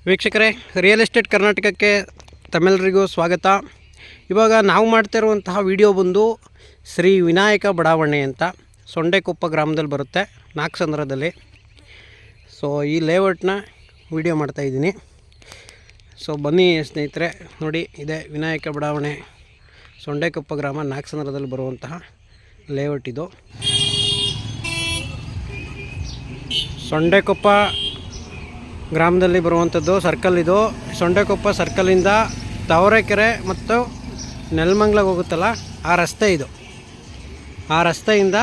ವೀಕ್ಷಕರೇ, real estate ಕರ್ನಾಟಕಕ್ಕೆ ತಮ್ಮೆಲ್ಲರಿಗೂ ಸ್ವಾಗತ. ಇವಾಗ ನಾವು ಮಾಡ್ತಾ ಇರುವಂತಹ ವಿಡಿಯೋ ಬಂದು ಶ್ರೀ ವಿನಾಯಕ ಬಡಾವಣೆ ಅಂತ ಸೊಂಡೆಕೊಪ್ಪ ಗ್ರಾಮದಲ್ಲಿ ಬರುತ್ತೆ, ನಾಗಸಂದ್ರದಲ್ಲಿ. ಸೊ ಈ ಲೇಔಟ್ನ ವಿಡಿಯೋ ಮಾಡ್ತಾಯಿದ್ದೀನಿ. ಸೊ ಬನ್ನಿ ಸ್ನೇಹಿತರೆ, ನೋಡಿ ಇದೆ ವಿನಾಯಕ ಬಡಾವಣೆ, ಸೊಂಡೆಕೊಪ್ಪ ಗ್ರಾಮ, ನಾಗಸಂದ್ರದಲ್ಲಿ ಬರುವಂತಹ ಲೇಔಟ್ ಇದು. ಸೊಂಡೆಕೊಪ್ಪ ಗ್ರಾಮದಲ್ಲಿ ಬರುವಂಥದ್ದು ಸರ್ಕಲ್ ಇದು. ಸೊಂಡೆಕೊಪ್ಪ ಸರ್ಕಲಿಂದ ತಾವರೆಕೆರೆ ಮತ್ತು ನೆಲಮಂಗಲಕ್ಕೆ ಹೋಗುತ್ತಲ್ಲ, ಆ ರಸ್ತೆ ಇದು. ಆ ರಸ್ತೆಯಿಂದ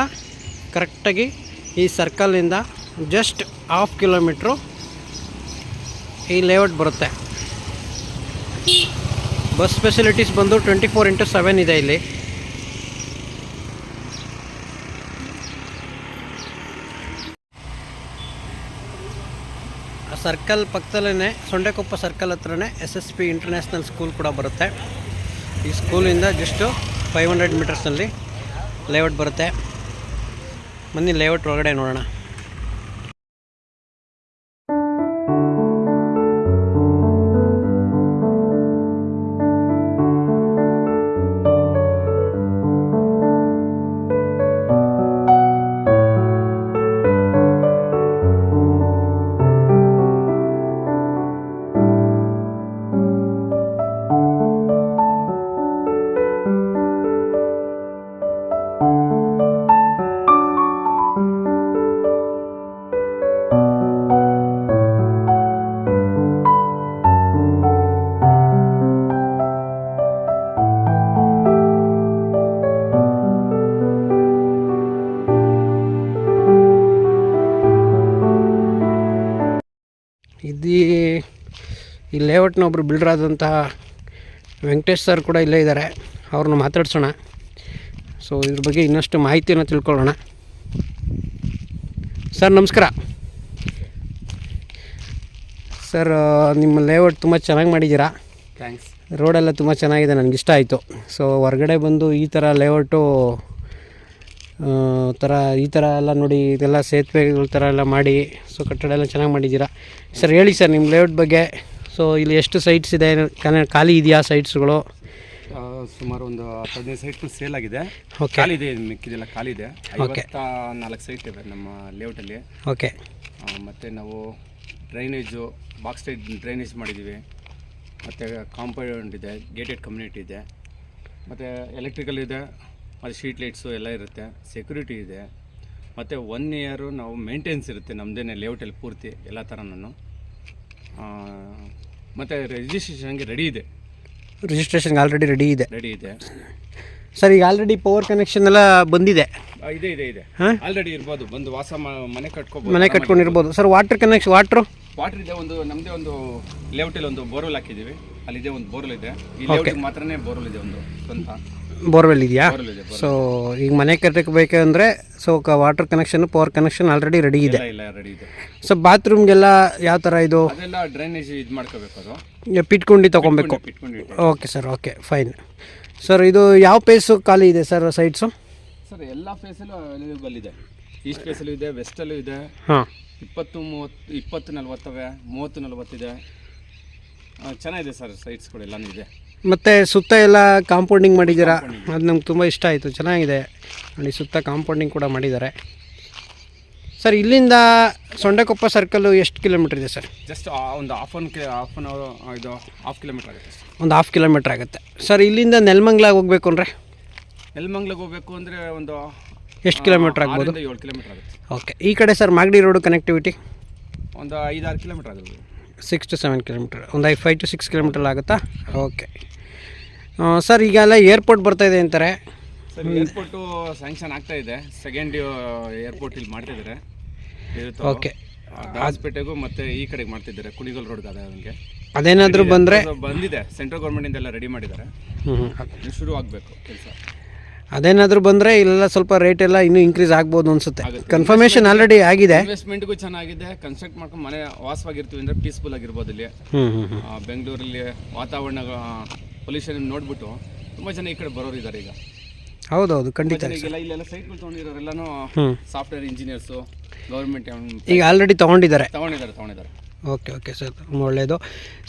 ಕರೆಕ್ಟಾಗಿ ಈ ಸರ್ಕಲಿಂದ ಜಸ್ಟ್ 1/2 ಕಿಲೋಮೀಟ್ರು ಈ ಲೇಔಟ್ ಬರುತ್ತೆ. ಬಸ್ ಫೆಸಿಲಿಟೀಸ್ ಬಂದು 24/7 ಇದೆ ಇಲ್ಲಿ. ಸರ್ಕಲ್ ಪಕ್ಕದಲ್ಲೇ, ಸೊಂಡೆಕೊಪ್ಪ ಸರ್ಕಲ್ ಹತ್ರನೇ SSP ಇಂಟರ್ನ್ಯಾಷನಲ್ ಸ್ಕೂಲ್ ಕೂಡ ಬರುತ್ತೆ. ಈ ಸ್ಕೂಲಿಂದ ಜಸ್ಟು 500 ಮೀಟರ್ಸ್ನಲ್ಲಿ ಲೇಔಟ್ ಬರುತ್ತೆ. ಬನ್ನಿ ಲೇಔಟ್ ಒಳಗಡೆ ನೋಡೋಣ. ಈ ಲೇಔಟ್ನ ಒಬ್ಬರು ಬಿಲ್ಡರ್ ಆದಂತಹ ವೆಂಕಟೇಶ್ ಸರ್ ಕೂಡ ಇಲ್ಲೇ ಇದ್ದಾರೆ, ಅವ್ರನ್ನ ಮಾತಾಡ್ಸೋಣ. ಸೊ ಇದ್ರ ಬಗ್ಗೆ ಇನ್ನಷ್ಟು ಮಾಹಿತಿಯನ್ನು ತಿಳ್ಕೊಳ್ಳೋಣ. ಸರ್ ನಮಸ್ಕಾರ. ಸರ್ ನಿಮ್ಮ ಲೇಔಟ್ ತುಂಬ ಚೆನ್ನಾಗಿ ಮಾಡಿದ್ದೀರಾ. ಥ್ಯಾಂಕ್ಸ್. ರೋಡೆಲ್ಲ ತುಂಬ ಚೆನ್ನಾಗಿದೆ, ನನಗಿಷ್ಟ ಆಯಿತು. ಸೊ ಹೊರಗಡೆ ಬಂದು ಈ ಥರ ಲೇಔಟು ಈ ಥರ ಎಲ್ಲ ನೋಡಿ, ಇದೆಲ್ಲ ಸೇತುವೆಗಳ ಥರ ಎಲ್ಲ ಮಾಡಿ, ಸೊ ಕಟ್ಟಡ ಎಲ್ಲ ಚೆನ್ನಾಗಿ ಮಾಡಿದ್ದೀರಾ. ಸರ್ ಹೇಳಿ ಸರ್ ನಿಮ್ಮ ಲೇಔಟ್ ಬಗ್ಗೆ. ಸೊ ಇಲ್ಲಿ ಎಷ್ಟು ಸೈಟ್ಸ್ ಇದೆ, ಖಾಲಿ ಇದೆಯಾ ಸೈಟ್ಸ್ಗಳು? ಸುಮಾರು ಒಂದು 15 ಸೈಟ್ ಸೇಲ್ ಆಗಿದೆ. ಓಕೆ, ಖಾಲಿ ಇದೆ, ಮಿಕ್ಕಿದೆಲ್ಲ ಖಾಲಿ ಇದೆ. 54 ಸೈಟ್ ಇದೆ ನಮ್ಮ ಲೇಔಟಲ್ಲಿ. ಓಕೆ. ಮತ್ತು ನಾವು ಡ್ರೈನೇಜು, ಬಾಕ್ಸ್ ಟೈಪ್ ಡ್ರೈನೇಜ್ ಮಾಡಿದ್ದೀವಿ. ಮತ್ತು ಕಾಂಪೌಂಡ್ ಇದೆ, ಗೇಟೆಡ್ ಕಮ್ಯುನಿಟಿ ಇದೆ, ಮತ್ತು ಎಲೆಕ್ಟ್ರಿಕಲ್ ಇದೆ, ಮತ್ತು ಸ್ಟ್ರೀಟ್ ಲೈಟ್ಸು ಎಲ್ಲ ಇರುತ್ತೆ, ಸೆಕ್ಯೂರಿಟಿ ಇದೆ. ಮತ್ತು 1 ಇಯರು ನಾವು ಮೇಂಟೆನೆನ್ಸ್ ಇರುತ್ತೆ ನಮ್ಮದೇ ಲೇಔಟಲ್ಲಿ ಪೂರ್ತಿ ಎಲ್ಲ ಥರನೂ. ಮತ್ತು ರಿಜಿಸ್ಟ್ರೇಷನ್ಗೆ ರೆಡಿ ಇದೆ. ರಿಜಿಸ್ಟ್ರೇಷನ್ಗೆ ಆಲ್ರೆಡಿ ರೆಡಿ ಇದೆ. ಸರ್ ಈಗ ಆಲ್ರೆಡಿ ಪವರ್ ಕನೆಕ್ಷನ್ ಎಲ್ಲ ಬಂದಿದೆ? ಇದೆ ಇದೆ ಇದೆ, ಆಲ್ರೆಡಿ ಇರ್ಬೋದು, ಬಂದು ಮನೆ ಕಟ್ಕೊಂಡಿರ್ಬೋದು. ಸರ್ ವಾಟರ್ ಕನೆಕ್ಷನ್, ವಾಟರ್ ಇದೆ. ಒಂದು ನಮ್ಮದೇ ಒಂದು ಲೇಔಟಲ್ಲಿ ಒಂದು ಬೋರ್ವೆಲ್ ಹಾಕಿದ್ದೀವಿ, ಅಲ್ಲಿದೆ ಒಂದು ಬೋರ್ವೆಲ್ ಇದೆ. ಈ ಲೇಔಟಿಗೆ ಮಾತ್ರನೇ ಬೋರ್ವೆಲ್ ಇದೆ, ಒಂದು ಸ್ವಂತ ಬೋರ್ವೆಲ್ ಇದೆಯಾ? ಸೊ ಈಗ ಮನೆ ಕಟ್ಟಬೇಕಂದ್ರೆ so water connection, power connection already ready ಇದೆ. ರೆಡಿ ಇದೆ. ಸೊ ಬಾತ್ರೂಮ್ಗೆಲ್ಲ ಯಾವ ಥರ ಇದು? ಅದೆಲ್ಲ ಡ್ರೈನೇಜ್ ಇದು ಮಾಡ್ಕೋಬೇಕು, ಅದು ಪಿಟ್ಕೊಂಡು ತೊಗೊಬೇಕು. Okay sir, okay fine. Sir ಇದು ಯಾವ ಫೇಸು ಖಾಲಿ ಇದೆ ಸರ್ ಸೈಟ್ಸು? ಸರ್ ಎಲ್ಲ ಫೇಸಲ್ಲೂ ಅವೈಲೇಬಲ್ ಇದೆ. ಈಸ್ಟ್ ಫೇಸಲ್ಲೂ ಇದೆ, ವೆಸ್ಟಲ್ಲೂ ಇದೆ. ಹಾಂ, 20-40 30-40 ಇದೆ. ಚೆನ್ನಾಗಿದೆ ಸರ್, ಸೈಟ್ಸ್ಗಳು ಎಲ್ಲನೂ ಇದೆ. ಮತ್ತು ಸುತ್ತ ಎಲ್ಲ ಕಾಂಪೌಂಡಿಂಗ್ ಮಾಡಿದ್ದೀರಾ, ಅದು ನಮ್ಗೆ ತುಂಬ ಇಷ್ಟ ಆಯಿತು, ಚೆನ್ನಾಗಿದೆ ನೋಡಿ. ಸುತ್ತ ಕಾಂಪೌಂಡಿಂಗ್ ಕೂಡ ಮಾಡಿದ್ದಾರೆ. ಸರ್ ಇಲ್ಲಿಂದ ಸೊಂಡೆಕೊಪ್ಪ ಸರ್ಕಲ್ಲು ಎಷ್ಟು ಕಿಲೋಮೀಟ್ರ್ ಇದೆ ಸರ್? ಜಸ್ಟ್ ಒಂದು ಹಾಫ್ ಅನ್ ಅವರ್, ಇದು 1/2 ಕಿಲೋಮೀಟ್ರ್ ಆಗುತ್ತೆ. ಒಂದು 1/2 ಕಿಲೋಮೀಟ್ರ್ ಆಗುತ್ತೆ. ಸರ್ ಇಲ್ಲಿಂದ ನೆಲಮಂಗಲ ಹೋಗಬೇಕು ಅಂದರೆ? ನೆಲಮಂಗಲಕ್ಕೆ ಹೋಗಬೇಕು ಅಂದರೆ ಒಂದು ಎಷ್ಟು ಕಿಲೋಮೀಟ್ರ್ ಆಗ್ಬೋದು? 7 ಕಿಲೋಮೀಟ್ರ್ ಆಗುತ್ತೆ. ಓಕೆ. ಈ ಕಡೆ ಸರ್ ಮಾಗಡಿ ರೋಡು ಕನೆಕ್ಟಿವಿಟಿ ಒಂದು 5-6 ಕಿಲೋಮೀಟ್ರ್ ಆಗುತ್ತೆ. 6 to 7 ಕಿಲೋಮೀಟ್ರ್, ಒಂದು 5 to 6 ಕಿಲೋಮೀಟ್ರ್ ಆಗುತ್ತಾ? ಓಕೆ. ಸರ್ ಈಗೆಲ್ಲ ಏರ್ಪೋರ್ಟ್ ಬರ್ತಾಯಿದೆ ಅಂತಾರೆ. ಸರ್ ಏರ್ಪೋರ್ಟು ಸ್ಯಾಂಕ್ಷನ್ ಆಗ್ತಾ ಇದೆ, ಸೆಕೆಂಡ್ ಏರ್ಪೋರ್ಟ್ ಇಲ್ಲಿ ಮಾಡ್ತಿದ್ದಾರೆ. ಓಕೆ. ಹಾಸ್ಪೇಟೆಗೂ ಮತ್ತು ಈ ಕಡೆಗೆ ಮಾಡ್ತಿದ್ದಾರೆ, ಕುಣಿಗಲ್ ರೋಡ್ಗೆ. ಅದಕ್ಕೆ ಅದೇನಾದರೂ ಬಂದರೆ ಬಂದಿದೆ, ಸೆಂಟ್ರಲ್ ಗೌರ್ಮೆಂಟಿಂದ ಎಲ್ಲ ರೆಡಿ ಮಾಡಿದ್ದಾರೆ, ಶುರು ಆಗಬೇಕು ಕೆಲಸ. ಅದೇನಾದರೂ ಬಂದರೆ ಇಲ್ಲೆಲ್ಲ ಸ್ವಲ್ಪ ರೇಟ್ ಎಲ್ಲ ಇನ್ನೂ ಇನ್ಕ್ರೀಸ್ ಆಗ್ಬೋದು ಅನಿಸುತ್ತೆ. ಕನ್ಫರ್ಮೇಷನ್ ಆಲ್ರೆಡಿ ಆಗಿದೆ. ಇನ್ವೆಸ್ಟ್ಮೆಂಟ್ಗೂ ಚೆನ್ನಾಗಿದೆ, ಕನ್ಸ್ಟ್ರಕ್ಟ್ ಮಾಡ್ಕೊಂಡು ಮನೆ ವಾಸವಾಗಿರ್ತೀವಿ ಅಂದರೆ ಪೀಸ್ಫುಲ್ ಆಗಿರ್ಬೋದು ಇಲ್ಲಿ. ಬೆಂಗಳೂರಲ್ಲಿ ವಾತಾವರಣ ಪೊಲ್ಯೂಷನ್ ನೋಡ್ಬಿಟ್ಟು ತುಂಬ ಜನ ಈ ಕಡೆ ಬರೋರು ಇದ್ದಾರೆ ಈಗ. ಹೌದೌದು, ಖಂಡಿತ. ಇಲ್ಲೆಲ್ಲ ಸೈಟ್ಗಳು ತೊಗೊಂಡಿರೋರೆಲ್ಲನೂ ಸಾಫ್ಟ್ವೇರ್ ಇಂಜಿನಿಯರ್ಸು, ಗೌರ್ಮೆಂಟ್ ಈಗ ಆಲ್ರೆಡಿ ತೊಗೊಂಡಿದ್ದಾರೆ. ಓಕೆ ಓಕೆ ಸರ್, ಒಳ್ಳೆಯದು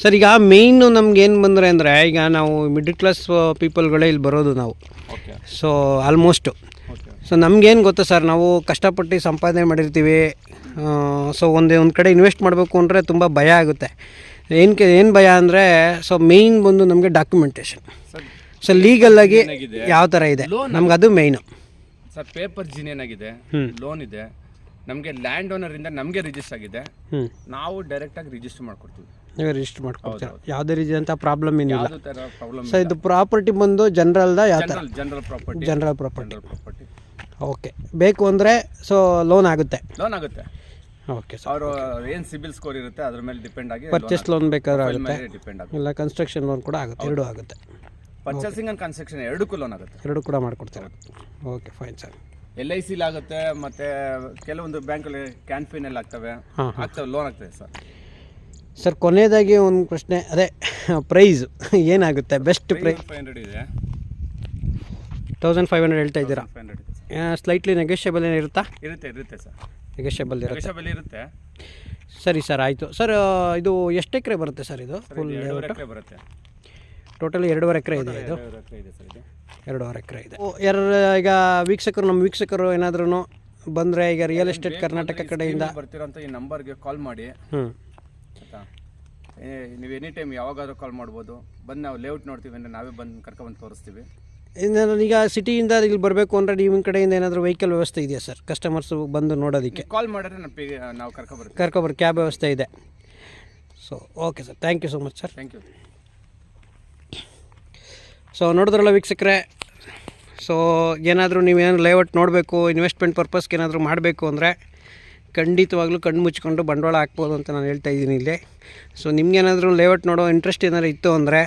ಸರ್. ಈಗ ಮೇಯ್ನು ನಮ್ಗೇನು ಬಂದರೆ ಅಂದರೆ, ಈಗ ನಾವು ಮಿಡ್ಲ್ ಕ್ಲಾಸ್ ಪೀಪಲ್ಗಳೇ ಇಲ್ಲಿ ಬರೋದು ನಾವು. Okay so almost okay so ನಮಗೇನು ಗೊತ್ತಾ ಸರ್, ನಾವು ಕಷ್ಟಪಟ್ಟು ಸಂಪಾದನೆ ಮಾಡಿರ್ತೀವಿ. ಸೊ ಒಂದು ಕಡೆ ಇನ್ವೆಸ್ಟ್ ಮಾಡಬೇಕು ಅಂದರೆ ತುಂಬ ಭಯ ಆಗುತ್ತೆ. ಏನು ಭಯ ಅಂದರೆ, ಸೊ ಮೇಯ್ನ್ ಬಂದು ನಮಗೆ ಡಾಕ್ಯುಮೆಂಟೇಷನ್. ಸರ್ ಸೊ ಲೀಗಲ್ಲಾಗಿ ಏನಾಗಿದೆ? ಯಾವ ಥರ ಇದೆ ನಮ್ಗೆ ಅದು ಮೇಯ್ನು. ಸರ್ ಪೇಪರ್ ಏನಾಗಿದೆ, ಹ್ಞೂ ಲೋನ್ ಇದೆ, ನಮಗೆ ಲ್ಯಾಂಡ್ ಓನರಿಂದ ನಮಗೆ ರಿಜಿಸ್ಟರ್ ಆಗಿದೆ, ಹ್ಞೂ ನಾವು ಡೈರೆಕ್ಟಾಗಿ ರಿಜಿಸ್ಟರ್ ಮಾಡ್ಕೊಡ್ತೀವಿ. ನೀವೇ ರಿಜಿಸ್ಟರ್ ಮಾಡ್ಕೊಡ್ತೀರ, ಯಾವುದೇ ರೀತಿಯಂಥ ಪ್ರಾಬ್ಲಮ್ ಏನಿಲ್ಲ. ಯಾವುದೇ ಥರ ಪ್ರಾಬ್ಲಮ್ ಸೊ ಇದು ಪ್ರಾಪರ್ಟಿ ಬಂದು ಜನರಲ್ದ ಯಾವ ಥರ? General property. General property. Property okay, ಬೇಕು ಅಂದರೆ ಸೊ ಲೋನ್ ಆಗುತ್ತೆ. ಲೋನ್ ಆಗುತ್ತೆ. Okay sir. ಅವರು ಏನು ಸಿಬಿಲ್ ಸ್ಕೋರ್ ಇರುತ್ತೆ ಅದ್ರ ಮೇಲೆ ಡಿಪೆಂಡ್ ಆಗಿ ಪರ್ಚೇಸ್ ಲೋನ್ ಬೇಕಾದ್ರೆ ಆಗುತ್ತೆ, ಡಿಪೆಂಡ್ ಆಗುತ್ತೆ. ಇಲ್ಲ ಕನ್ಸ್ಟ್ರಕ್ಷನ್ ಲೋನ್ ಕೂಡ ಆಗುತ್ತೆ, ಎರಡೂ ಆಗುತ್ತೆ. ಪರ್ಚೇಸಿಂಗ್ ಅಂಡ್ ಕನ್ಸ್ಟ್ರಕ್ಷನ್ ಎರಡಕ್ಕೂ ಲೋನ್ ಆಗುತ್ತೆ. ಎರಡೂ ಕೂಡ ಮಾಡಿಕೊಡ್ತೀರ. Okay fine sir. LIC ಆಗುತ್ತೆ, ಮತ್ತೆ ಕೆಲವೊಂದು ಬ್ಯಾಂಕಲ್ಲಿ ಕ್ಯಾನ್ಫಿನಲ್ಲಿ ಆಗ್ತವೆ, ಹಾಂ ಲೋನ್ ಆಗ್ತದೆ ಸರ್. ಸರ್ ಕೊನೆಯದಾಗಿ ಒಂದು ಪ್ರಶ್ನೆ, ಅದೇ ಪ್ರೈಸ್ ಏನಾಗುತ್ತೆ? ಬೆಸ್ಟ್ ಪ್ರೈಸ್ 500 ಇದೆ. 1500 ಹೇಳ್ತಾ ಇದ್ದೀರಾ? 500 ಇದೆ. ಸ್ಲೈಟ್ಲಿ ನೆಗೋಷಿಯಬಲ್ ಏನಿರುತ್ತಾ? ಇರುತ್ತೆ ಸರ್, ನೆಗೋಷಿಯಬಲ್ ಇರುತ್ತೆ. ನೆಗೋಷಿಯಬಲ್ ಇರುತ್ತೆ. ಸರಿ ಸರ್, ಆಯಿತು ಸರ್. ಇದು ಎಷ್ಟು ಎಕರೆ ಬರುತ್ತೆ ಸರ್ ಇದು? ಫುಲ್ 2.5 ಎಕರೆ ಬರುತ್ತೆ. ಟೋಟಲಿ 2.5 ಎಕರೆ ಇದೆ ಇದು? 2.5 ಎಕರೆ ಇದೆ ಸರ್ ಇದು. 2.5 ಎಕರೆ ಇದೆ. ಈಗ ನಮ್ಮ ವೀಕ್ಷಕರು ಏನಾದ್ರೂ ಬಂದರೆ, ಈಗ ರಿಯಲ್ ಎಸ್ಟೇಟ್ ಕರ್ನಾಟಕ ಕಡೆಯಿಂದ ಬರ್ತಿರೋಂಥ ಈ ನಂಬರ್ಗೆ ಕಾಲ್ ಮಾಡಿ. ಹ್ಞೂ ಆಯಿತಾ? ನೀವು ಎನಿ ಟೈಮ್ ಯಾವಾಗಾದ್ರೂ ಕಾಲ್ ಮಾಡ್ಬೋದು. ಬಂದು ನಾವು ಲೇಔಟ್ ನೋಡ್ತೀವಿ ಅಂದರೆ ನಾವೇ ಬಂದು ಕರ್ಕೊಬಂದು ತೋರಿಸ್ತೀವಿ. ಈಗ ಸಿಟಿಯಿಂದ ಇಲ್ಲಿ ಬರಬೇಕು ಅಂದರೆ ನಿಮ್ಮ ಕಡೆಯಿಂದ ಏನಾದರೂ ವೆಹಿಕಲ್ ವ್ಯವಸ್ಥೆ ಇದೆಯಾ ಸರ್? ಕಸ್ಟಮರ್ಸು ಬಂದು ನೋಡೋದಕ್ಕೆ ಕಾಲ್ ಮಾಡಿದ್ರೆ ನಾವು ಕರ್ಕೊಬರ್ತೀವಿ, ಕ್ಯಾಬ್ ವ್ಯವಸ್ಥೆ ಇದೆ. So okay sir, thank you so much sir. Thank you. So ನೋಡಿದ್ರಲ್ಲ ವೀಕ್ಷಕರೇ, ಸೊ ಏನಾದರೂ ನೀವೇನು ಲೇಔಟ್ ನೋಡಬೇಕು, ಇನ್ವೆಸ್ಟ್ಮೆಂಟ್ ಪರ್ಪಸ್ಗೆ ಏನಾದರೂ ಮಾಡಬೇಕು ಅಂದರೆ ಖಂಡಿತವಾಗ್ಲೂ ಕಣ್ಣು ಮುಚ್ಕೊಂಡು ಬಂಡವಾಳ ಹಾಕ್ಬೋದು ಅಂತ ನಾನು ಹೇಳ್ತಾ ಇದ್ದೀನಿ ಇಲ್ಲಿ. ಸೊ ನಿಮ್ಗೇನಾದರೂ ಲೇಔಟ್ ನೋಡೋ ಇಂಟ್ರೆಸ್ಟ್ ಏನಾದ್ರು ಇತ್ತು ಅಂದರೆ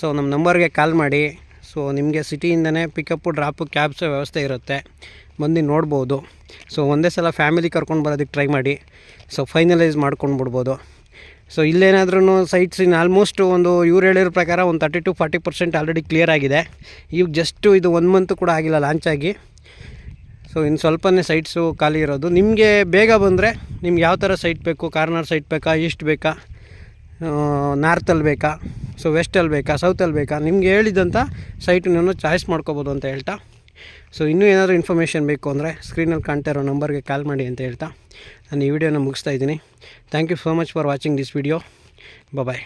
ಸೊ ನಮ್ಮ ನಂಬರ್ಗೆ ಕಾಲ್ ಮಾಡಿ. ಸೊ ನಿಮಗೆ ಸಿಟಿಯಿಂದನೇ ಪಿಕಪ್ಪು ಡ್ರಾಪು ಕ್ಯಾಬ್ಸ್ ವ್ಯವಸ್ಥೆ ಇರುತ್ತೆ, ಬಂದು ನೋಡ್ಬೋದು. ಸೊ ಒಂದೇ ಸಲ ಫ್ಯಾಮಿಲಿ ಕರ್ಕೊಂಡು ಬರೋದಕ್ಕೆ ಟ್ರೈ ಮಾಡಿ. ಸೊ ಫೈನಲೈಸ್ ಮಾಡ್ಕೊಂಡು ಬಿಡ್ಬೋದು. ಸೊ ಇಲ್ಲೇನಾದ್ರೂ ಸೈಟ್ಸ್ ಇನ್ನು ಆಲ್ಮೋಸ್ಟ್ ಇವ್ರು ಹೇಳಿರೋ ಪ್ರಕಾರ 30 to 40% ಆಲ್ರೆಡಿ ಕ್ಲಿಯರ್ ಆಗಿದೆ. ಈಗ ಜಸ್ಟು ಇದು 1 ಮಂತ್ ಕೂಡ ಆಗಿಲ್ಲ ಲಾಂಚ್ ಆಗಿ. ಸೊ ಇನ್ನು ಸ್ವಲ್ಪನೇ ಸೈಟ್ಸು ಖಾಲಿ ಇರೋದು. ನಿಮಗೆ ಬೇಗ ಬಂದರೆ ನಿಮ್ಗೆ ಯಾವ ಥರ ಸೈಟ್ ಬೇಕು, ಕಾರ್ನರ್ ಸೈಟ್ ಬೇಕಾ, ಈಸ್ಟ್ ಬೇಕಾ, ನಾರ್ತಲ್ಲಿ ಬೇಕಾ, ಸೊ ವೆಸ್ಟಲ್ಲಿ ಬೇಕಾ, ಸೌತಲ್ಲಿ ಬೇಕಾ, ನಿಮ್ಗೆ ಹೇಳಿದಂಥ ಸೈಟನ್ನು ಚಾಯ್ಸ್ ಮಾಡ್ಕೋಬೋದು ಅಂತ ಹೇಳ್ತಾ, ಸೊ ಇನ್ನೂ ಏನಾದರೂ ಇನ್ಫಾರ್ಮೇಷನ್ ಬೇಕು ಅಂದರೆ ಸ್ಕ್ರೀನಲ್ಲಿ ಕಾಣ್ತಾ ಇರೋ ನಂಬರ್ಗೆ ಕಾಲ್ ಮಾಡಿ ಅಂತ ಹೇಳ್ತಾ ನಾನು ಈ ವಿಡಿಯೋನ ಮುಗಿಸ್ತಾ ಇದ್ದೀನಿ. Thank you so much for watching this video. Bye.